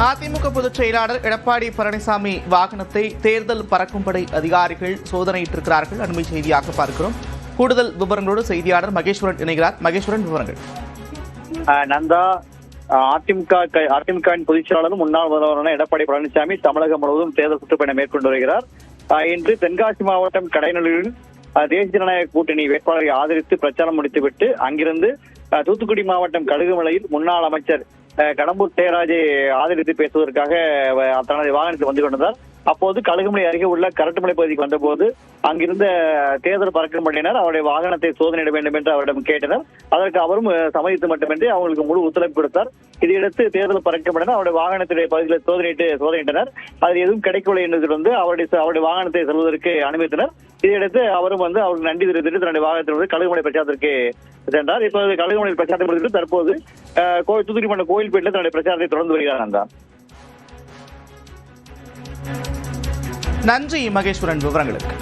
அதிமுக பொதுச் செயலாளர் எடப்பாடி பழனிசாமி வாகனத்தை தேர்தல் பறக்கும்படை அதிகாரிகள் சோதனையிட்டிருக்கிறார்கள். அண்மை செய்தியாக பார்க்கிறோம். கூடுதல் விவரங்களோடு செய்தியாளர் மகேஸ்வரன் இணைகிறார். மகேஸ்வரன், விவரங்கள். நந்தா, அதிமுகவின் பொதுச் செயலாளரும் முன்னாள் முதல்வரான எடப்பாடி பழனிசாமி தமிழகம் முழுவதும் தேர்தல் சுற்றுப்பயணம் மேற்கொண்டு வருகிறார். இன்று தென்காசி மாவட்டம் கடையநல்லூரில் தேசிய ஜனநாயக கூட்டணி வேட்பாளரை ஆதரித்து பிரச்சாரம் முடித்துவிட்டு அங்கிருந்து தூத்துக்குடி மாவட்டம் கழுகுமலையில் முன்னாள் அமைச்சர் கடம்பூர் தேராஜை ஆதரித்து பேசுவதற்காக தனது வாகனத்தில் வந்து கொண்டிருந்தார். அப்போது கழுகுமலை அருகே உள்ள கரட்டுமலை பகுதிக்கு வந்தபோது அங்கிருந்த தேர்தல் பறக்கும் படையினர் அவருடைய வாகனத்தை சோதனையிட வேண்டும் என்று அவரிடம் கேட்டனர். அதற்கு அவரும் சம்மதித்து மட்டுமின்றி அவங்களுக்கு முழு ஒத்துழைப்பு கொடுத்தார். இதையடுத்து தேர்தல் பறக்கும் படையினர் அவருடைய வாகனத்துடைய பகுதியில் சோதனையிட்டனர். அதில் எதுவும் கிடைக்கவில்லை என்று வந்து அவருடைய வாகனத்தை செல்வதற்கு அனுமதித்தனர். இதையடுத்து அவரும் வந்து அவருக்கு நன்றி தெரிவித்து தன்னுடைய வாகனத்தில் வந்து கழுகுமலை பிரச்சாரத்திற்கு சென்றார். இப்போது கழுகுமலை பிரச்சாரத்தை முடித்து தற்போது தூத்துக்குடி மன்ற கோயில்பேட்டில் தன்னுடைய பிரச்சாரத்தை தொடர்ந்து வருகிறார். நன்றி மகேஸ்வரன், விவரங்களுக்கு.